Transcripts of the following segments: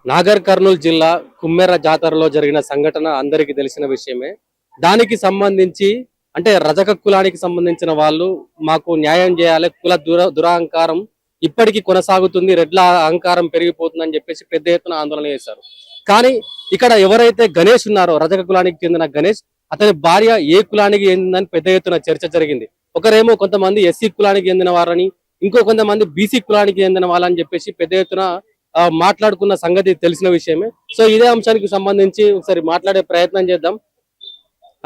నాగర్ కర్నూలు జిల్లా కుమ్మెర జాతరలో జరిగిన సంఘటన అందరికీ తెలిసిన విషయమే. దానికి సంబంధించి అంటే రజక కులానికి సంబంధించిన వాళ్ళు మాకు న్యాయం చేయాలి, కుల దురహంకారం ఇప్పటికీ కొనసాగుతుంది, రెడ్ల అహంకారం పెరిగిపోతుందని చెప్పేసి పెద్ద ఎత్తున ఆందోళన చేశారు. కానీ ఇక్కడ ఎవరైతే గణేష్ ఉన్నారో రజక కులానికి చెందిన గణేష్, అతని భార్య ఏ కులానికి చెందిందని పెద్ద ఎత్తున చర్చ జరిగింది. ఒకరేమో కొంతమంది ఎస్సీ కులానికి చెందిన వారని, ఇంకో కొంతమంది బీసీ కులానికి చెందిన వాళ్ళని చెప్పేసి పెద్ద ఎత్తున మాట్లాడుకున్న సంగతి తెలిసిన విషయమే. సో ఇదే అంశానికి సంబంధించి ఒకసారి మాట్లాడే ప్రయత్నం చేద్దాం.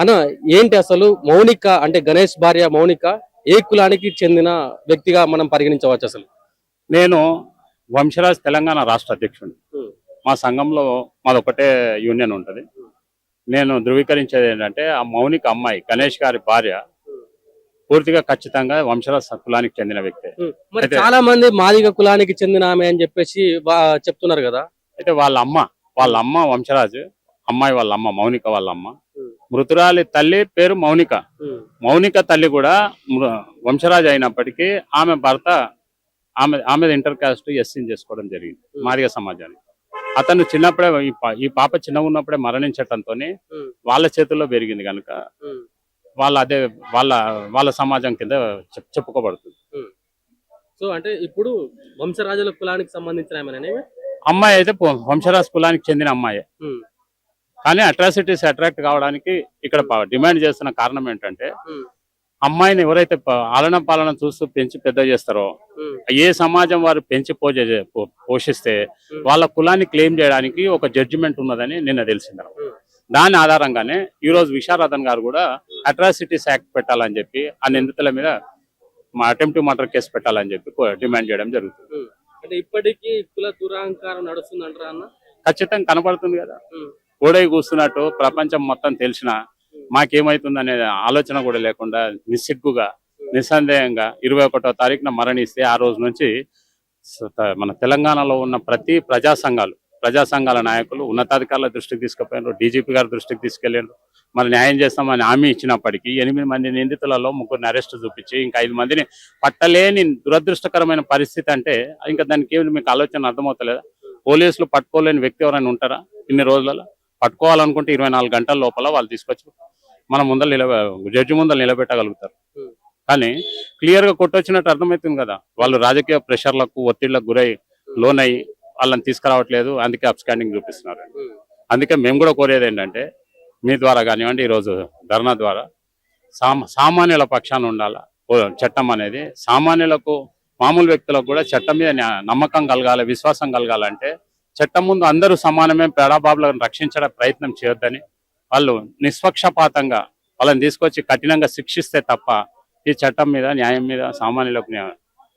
అన్న, ఏంటి అసలు మౌనిక అంటే గణేష్ భార్య మౌనిక ఏ కులానికి చెందిన వ్యక్తిగా మనం పరిగణించవచ్చు అసలు? నేను వంశరాజ్ తెలంగాణ రాష్ట్ర అధ్యక్షుడిని. మా సంఘంలో మాదొకటే యూనియన్ ఉంటుంది. నేను ధృవీకరించేది ఏంటంటే ఆ మౌనిక అమ్మాయి గణేష్ గారి భార్య పూర్తిగా ఖచ్చితంగా వంశరాజ్ కులానికి చెందిన వ్యక్తి. మరి చాలా మంది మాదిగ కులానికి చెందిన ఆమె అని చెప్పేసి చెప్తున్నారు కదా. అయితే వాళ్ళ అమ్మ వంశరాజు, అమ్మాయి వాళ్ళ అమ్మ మౌనిక వాళ్ళ అమ్మ. మృతురాలి తల్లి పేరు మౌనిక. మౌనిక తల్లి కూడా వంశరాజు అయినప్పటికీ ఆమె భర్త ఆమె ఇంటర్ కాస్ట్ ఎస్సీని చేసుకోవడం జరిగింది మాదిగ సమాజానికి. అతను చిన్నప్పుడే ఈ పాప చిన్నగా ఉన్నప్పుడే మరణించటంతో వాళ్ళ చేతుల్లో పెరిగింది కనుక వాళ్ళ సమాజం కింద చెప్పుకోబడుతుంది. సో అంటే ఇప్పుడు వంశరాజుల కులానికి సంబంధించిన అమ్మాయి అయితే వంశరాజ్ కులానికి చెందిన అమ్మాయి. కానీ అట్రాసిటీస్ అట్రాక్ట్ కావడానికి ఇక్కడ డిమాండ్ చేస్తున్న కారణం ఏంటంటే, అమ్మాయిని ఎవరైతే ఆలన పాలన చూస్తూ పెంచి పెద్ద చేస్తారో, ఏ సమాజం వారు పెంచి పోషిస్తే వాళ్ళ కులాన్ని క్లెయిమ్ చేయడానికి ఒక జడ్జిమెంట్ ఉన్నదని నిన్న తెలిసింది. దాని ఆధారంగానే ఈ రోజు విశారదన్ గారు కూడా అట్రాసిటీస్ యాక్ట్ పెట్టాలని చెప్పి ఆ నిందితుల మీద అటెంప్ట్ మర్డర్ కేసు పెట్టాలని చెప్పి డిమాండ్ చేయడం జరుగుతుంది. అంటే ఇప్పటికీ కుల దురహంకారం నడుస్తుందంటారా అన్న? ఖచ్చితంగా కనపడుతుంది కదా. ఓడై కూస్తున్నట్టు ప్రపంచం మొత్తం తెలిసిన మాకేమైతుంది అనే ఆలోచన కూడా లేకుండా నిస్సిగ్గుగా నిస్సందేహంగా 21వ తారీఖున మరణిస్తే ఆ రోజు నుంచి మన తెలంగాణలో ఉన్న ప్రతి ప్రజా సంఘాల నాయకులు ఉన్నతాధికారుల దృష్టికి తీసుకుపోయినారు, డీజీపీ గారి దృష్టికి తీసుకెళ్లారు. మరి న్యాయం చేస్తామని హామీ ఇచ్చినప్పటికీ 8 మంది నిందితులలో 3 అరెస్ట్ చూపించి ఇంకా 5 మందిని పట్టలేని దురదృష్టకరమైన పరిస్థితి. అంటే ఇంకా దానికి ఏమి మీకు ఆలోచన అర్థమవుతలేదా? పోలీసులు పట్టుకోలేని వ్యక్తి ఎవరైనా ఉంటారా? ఇన్ని రోజులలో పట్టుకోవాలనుకుంటే 24 గంటల లోపల వాళ్ళు తీసుకొచ్చి మన జడ్జి ముందర నిలబెట్టగలుగుతారు. కానీ క్లియర్ గా కొట్టొచ్చినట్టు అర్థమవుతుంది కదా. వాళ్ళు రాజకీయ ప్రెషర్లకు ఒత్తిళ్లకు గురై లోనై వాళ్ళని తీసుకురావట్లేదు, అందుకే అబ్స్కాండింగ్ చూపిస్తున్నారు. అందుకే మేము కూడా కోరేది ఏంటంటే, మీ ద్వారా కానివ్వండి, ఈరోజు ధర్నా ద్వారా సామాన్యుల పక్షాన ఉండాలా చట్టం అనేది. సామాన్యులకు, మామూలు వ్యక్తులకు కూడా చట్టం మీద నమ్మకం కలగాలి, విశ్వాసం కలగాలంటే చట్టం ముందు అందరూ సమానమే, పేడాబాబులను రక్షించడం ప్రయత్నం చేయొద్దని, వాళ్ళు నిష్పక్షపాతంగా వాళ్ళని తీసుకొచ్చి కఠినంగా శిక్షిస్తే తప్ప ఈ చట్టం మీద, న్యాయం మీద సామాన్యులకు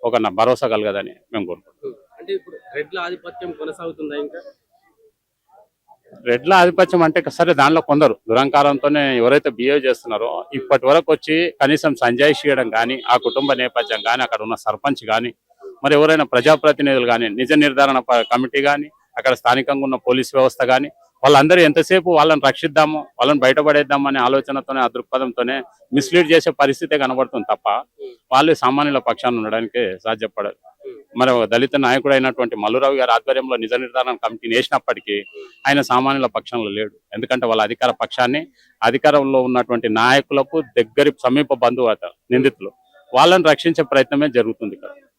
ఒక భరోసా కలగదని మేము కోరుకుంటున్నాం. అంటే ఇప్పుడు రెడ్ల ఆధిపత్యం కొనసాగుతుందా? ఇంకా రెడ్ల ఆధిపత్యం అంటే సరే, దానిలో కొందరు దురహంకారంతోనే ఎవరైతే బిహేవ్ చేస్తున్నారో ఇప్పటి వరకు వచ్చి కనీసం సంజాయిషి చేయడం కానీ, ఆ కుటుంబ నేపథ్యం కానీ, అక్కడ ఉన్న సర్పంచ్ కానీ, మరి ఎవరైనా ప్రజాప్రతినిధులు కానీ, నిజ నిర్ధారణ కమిటీ కానీ, అక్కడ స్థానికంగా ఉన్న పోలీస్ వ్యవస్థ కానీ, వాళ్ళందరూ ఎంతసేపు వాళ్ళని రక్షిద్దాము, వాళ్ళని బయటపడేద్దాము అనే ఆలోచనతోనే, ఆ దృక్పథంతోనే మిస్లీడ్ చేసే పరిస్థితే కనబడుతుంది తప్ప వాళ్ళు సామాన్యుల పక్షాన ఉండడానికి సాధ్యపడదు. మరి దళిత నాయకుడు అయినటువంటి మల్లురావు గారి ఆధ్వర్యంలో నిజ నిర్ధారణ కమిటీని వేసినప్పటికీ ఆయన సామాన్యుల పక్షంలో లేడు. ఎందుకంటే వాళ్ళ అధికారంలో ఉన్నటువంటి నాయకులకు దగ్గరి సమీప బంధువు నిందితులు, వాళ్ళని రక్షించే ప్రయత్నమే జరుగుతుంది ఇక్కడ.